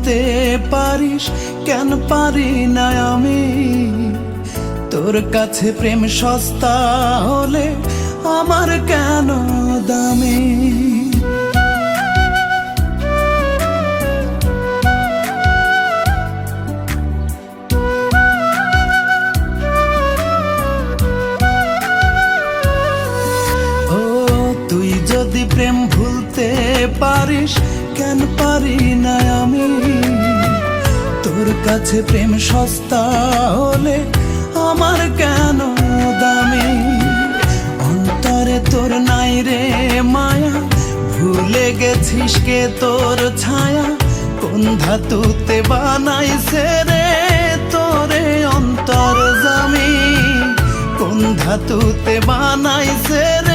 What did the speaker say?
ভুলতে পারিস কেন পারি না আমি। তোর কাছে প্রেম সস্তা হলে আমার কেন দামি। তুই যদি প্রেম ভুলতে পারিস কেন পারি না আমি। তোর কাছে প্রেম সস্তা হলে আমার কেন দামি। অন্তরে তোর নাই রে মায়া, ভুলে গেছিস কে তোর ছায়া। কোন ধাতুতে বানাইছে রে তোরে অন্তর জামি। কোন ধাতুতে বানাইছে রে